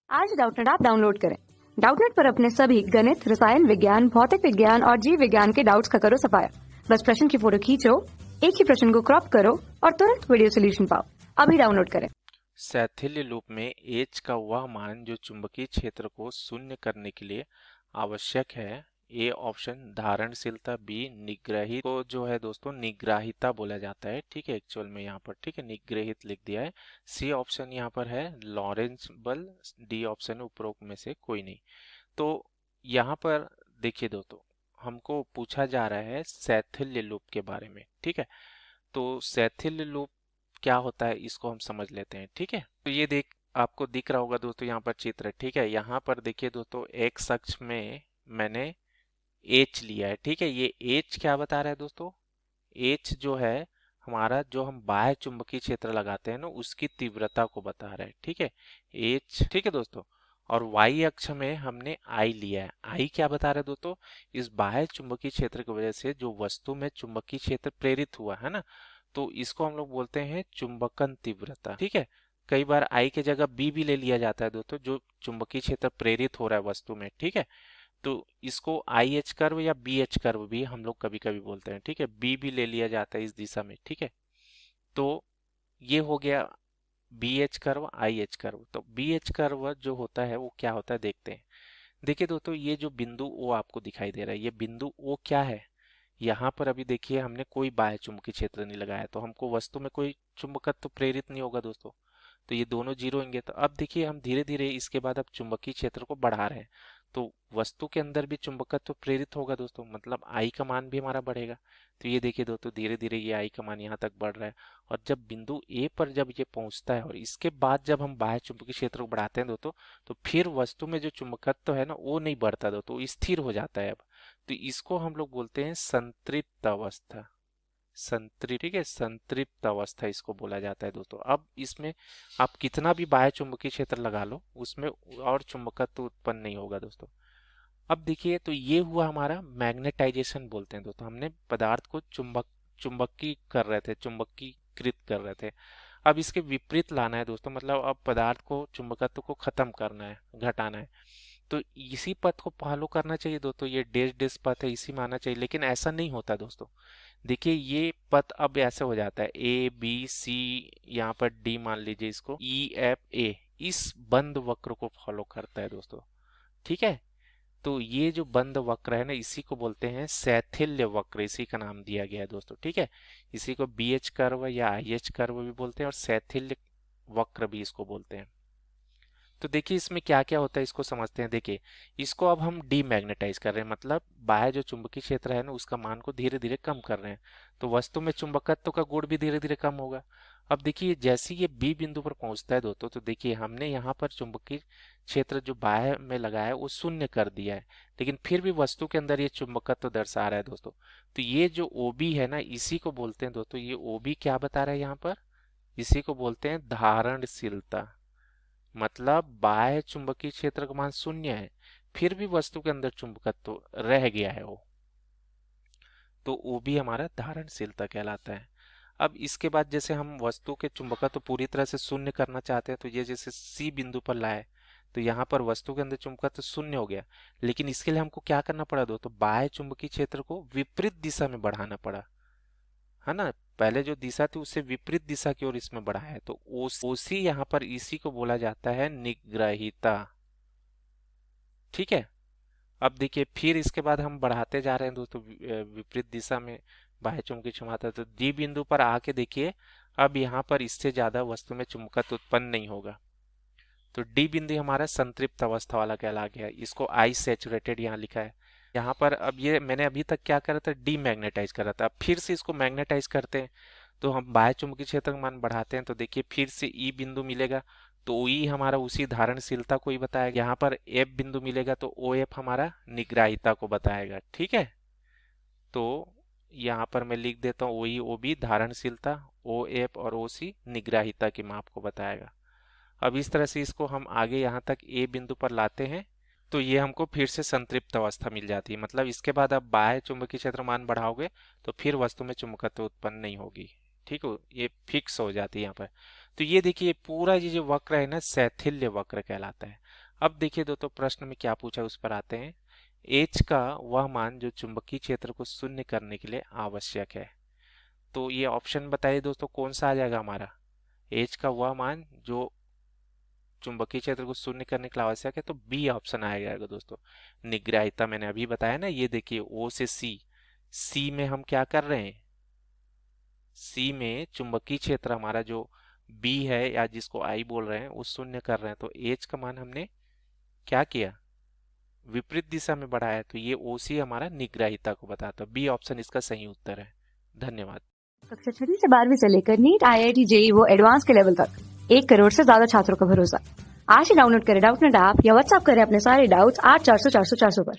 आज Doubtnut app download करें। Doubtnut पर अपने सभी गणित, रसायन विज्ञान, भौतिक विज्ञान और जीव विज्ञान के डाउट्स का करो सफाया। बस प्रश्न की फोटो खींचो, एक ही प्रश्न को क्रॉप करो और तुरंत वीडियो सोल्यूशन पाओ। अभी डाउनलोड करें। शैथिल्य लूप में एच का वह मान जो चुंबकीय क्षेत्र को शून्य करने के लिए आवश्यक है। ए ऑप्शन धारणशीलता, बी निग्रहित को जो है दोस्तों निग्राहिता बोला जाता है, ठीक है, एक्चुअल में यहाँ पर, ठीक है, निग्रहित लिख दिया है। सी ऑप्शन यहाँ पर है लॉरेंस बल, डी ऑप्शन उपरोक्त में से कोई नहीं। तो यहाँ पर देखिए दोस्तों, हमको पूछा जा रहा है शैथिल्य लूप के बारे में, ठीक है। तो शैथिल्य लूप क्या होता है इसको हम समझ लेते हैं, ठीक है। तो ये आपको दिख रहा होगा दोस्तों यहाँ पर चित्र, ठीक है। यहाँ पर देखिए दोस्तों, एक्स अक्ष में मैंने एच लिया है, ठीक है। ये एच क्या बता रहा है दोस्तों? एच जो है हमारा, जो हम बाह्य चुंबकीय क्षेत्र लगाते हैं ना, उसकी तीव्रता को बता रहा है, ठीक है, एच, ठीक है दोस्तों। और वाई अक्ष में हमने आई लिया है। आई क्या बता रहा है दोस्तों? इस बाह्य चुंबकीय क्षेत्र की वजह से जो वस्तु में चुंबकीय क्षेत्र प्रेरित हुआ है ना, तो इसको हम लोग बोलते हैं चुंबकन तीव्रता, ठीक है। कई बार आई की जगह बी भी ले लिया जाता है दोस्तों, जो चुंबकीय क्षेत्र प्रेरित हो रहा है वस्तु में, ठीक है। तो इसको आई एच कर्व या बी एच कर्व भी हम लोग कभी कभी बोलते हैं, ठीक है। बी भी ले लिया जाता है इस दिशा में, ठीक है। तो ये हो गया B H curve, I H curve. तो बी एच कर्व जो होता है वो क्या होता है देखते हैं। देखिए दोस्तों, ये जो बिंदु ओ आपको दिखाई दे रहा है, ये बिंदु ओ क्या है? यहाँ पर अभी देखिए हमने कोई बाह्य चुंबकीय क्षेत्र नहीं लगाया, तो हमको वस्तु में कोई चुंबकत्व प्रेरित नहीं होगा दोस्तों। तो ये दोनों जीरो होंगे। तो अब देखिए हम धीरे धीरे इसके बाद अब चुंबकीय क्षेत्र को बढ़ा रहे हैं, तो वस्तु के अंदर भी चुंबकत्व प्रेरित होगा दोस्तों, मतलब आई का मान भी हमारा बढ़ेगा। तो ये देखिए दोस्तों, धीरे धीरे ये आई का मान यहाँ तक बढ़ रहा है। और जब बिंदु ए पर जब ये पहुंचता है और इसके बाद जब हम बाह्य चुंबकीय क्षेत्र को बढ़ाते हैं दोस्तों, तो फिर वस्तु में जो चुंबकत्व है ना, वो नहीं बढ़ता दोस्तों, स्थिर हो जाता है अब। तो इसको हम लोग बोलते हैं संतृप्त अवस्था। संतृप्त, ठीक है, संतृप्त अवस्था इसको बोला जाता है दोस्तों। अब इसमें आप कितना भी बाह्य चुंबकीय क्षेत्र लगा लो, उसमें और चुंबकत्व उत्पन्न नहीं होगा दोस्तों। अब देखिए, तो ये हुआ हमारा मैग्नेटाइजेशन बोलते हैं दोस्तों। हमने पदार्थ को चुंबकीय कर रहे थे, चुंबकीकृत कर रहे थे। अब इसके विपरीत लाना है दोस्तों, मतलब अब पदार्थ को, चुंबकत्व को खत्म करना है, घटाना है। तो इसी पथ को फॉलो करना चाहिए दोस्तों, ये डैश डैश पथ है, इसी में आना चाहिए, लेकिन ऐसा नहीं होता दोस्तों। देखिए ये पथ अब ऐसे हो जाता है ए बी सी, यहाँ पर डी मान लीजिए, इसको ई एफ ए, इस बंद वक्र को फॉलो करता है दोस्तों, ठीक है। तो ये जो बंद वक्र है ना, इसी को बोलते हैं शैथिल्य वक्र, इसी का नाम दिया गया है दोस्तों, ठीक है। इसी को बी एच कर्व या आई एच कर्व भी बोलते हैं और शैथिल्य वक्र भी इसको बोलते हैं। तो देखिए इसमें क्या क्या होता है इसको समझते हैं। देखिए इसको अब हम डीमैग्नेटाइज कर रहे हैं, मतलब बाह्य जो चुंबकीय क्षेत्र है ना, उसका मान को धीरे धीरे कम कर रहे हैं। तो वस्तु में चुंबकत्व का गुण भी धीरे धीरे कम होगा। अब देखिए जैसे ये बी बिंदु पर पहुंचता है दोस्तों, तो देखिए हमने यहाँ पर चुंबकीय क्षेत्र जो बाह्य में लगाया है वो शून्य कर दिया है, लेकिन फिर भी वस्तु के अंदर ये चुंबकत्व दर्शा रहा है दोस्तों। तो ये जो ओबी है ना, इसी को बोलते हैं दोस्तों, ये ओबी क्या बता रहा है यहाँ पर? इसी को बोलते हैं धारणशीलता। मतलब बाह्य चुंबकीय क्षेत्र का मान शून्य है, फिर भी वस्तु के अंदर चुंबकत्व रह गया है वो, तो वो भी हमारा धारणशीलता कहलाता है। अब इसके बाद जैसे हम वस्तु के चुंबकत्व पूरी तरह से शून्य करना चाहते हैं, तो ये जैसे सी बिंदु पर लाए, तो यहाँ पर वस्तु के अंदर चुंबकत्व शून्य हो गया, लेकिन इसके लिए हमको क्या करना पड़ा दोस्तों? बाह्य चुंबकीय क्षेत्र को विपरीत दिशा में बढ़ाना पड़ा, है ना। पहले जो दिशा थी उससे विपरीत दिशा की ओर इसमें बढ़ा है, तो ओसी यहाँ पर इसी को बोला जाता है निग्रहिता, ठीक है। अब देखिए फिर इसके बाद हम बढ़ाते जा रहे हैं दोस्तों विपरीत दिशा में बाह्य चुंबकीय क्षमता। तो डी बिंदु पर आके देखिए, अब यहाँ पर इससे ज्यादा वस्तु में चुंबकत्व उत्पन्न नहीं होगा। तो डी बिंदु हमारा संतृप्त अवस्था वाला कहला गया, इसको आई सैचुरेटेड यहाँ लिखा है। यहाँ पर अब ये मैंने अभी तक क्या करा था, डीमैग्नेटाइज करा था, अब फिर से इसको मैग्नेटाइज करते हैं। तो हम बाह्य चुंबकीय क्षेत्र का मान बढ़ाते हैं, तो देखिए फिर से ई बिंदु मिलेगा, तो ई हमारा उसी धारणशीलता को ही बताएगा। यहाँ पर एफ बिंदु मिलेगा, तो ओ एफ हमारा निग्राहिता को बताएगा, ठीक है। तो यहाँ पर मैं लिख देता हूँ, ओ ई ओ बी धारणशीलता, ओ एफ और ओ सी निग्राहिता की माप को बताएगा। अब इस तरह से इसको हम आगे यहाँ तक ए बिंदु पर लाते हैं, तो ये हमको फिर से संतृप्त अवस्था मिल जाती है। मतलब इसके बाद आप बाह्य चुंबकीय क्षेत्र मान बढ़ाओगे तो फिर वस्तु में चुंबकत्व उत्पन्न नहीं होगी, ठीक हो, ये फिक्स हो जाती है यहाँ पर। तो ये देखिए पूरा ये जो वक्र है ना, शैथिल्य वक्र कहलाता है। अब देखिए दोस्तों प्रश्न में क्या पूछा है उस पर आते हैं। एच का वह मान जो चुंबकीय क्षेत्र को शून्य करने के लिए आवश्यक है। तो ये ऑप्शन बताइए दोस्तों कौन सा आ जाएगा हमारा। एच का वह मान जो चुंबकीय क्षेत्र को शून्य करने के लिए आवश्यक है, तो बी ऑप्शन आएगा दोस्तों। निग्राहिता मैंने अभी बताया ना, ये देखिए ओ से सी में हम क्या कर रहे हैं, सी में चुंबकीय क्षेत्र हमारा जो बी है या जिसको आई बोल रहे हैं वो शून्य कर रहे हैं, तो एच का मान हमने क्या किया, विपरीत दिशा में बढ़ाया, तो ये ओ सी हमारा निग्राहिता को बताता है। बी ऑप्शन इसका सही उत्तर है। धन्यवाद। कक्षा 6 से 12वीं से लेकर नीट, IIT, JEE वो एडवांस के लेवल तक 1 करोड़ से ज्यादा छात्रों का भरोसा। आज ही डाउनलोड करें डाउटनेट ऐप या व्हाट्सएप करें अपने सारे डाउट्स 8400 400 400 पर।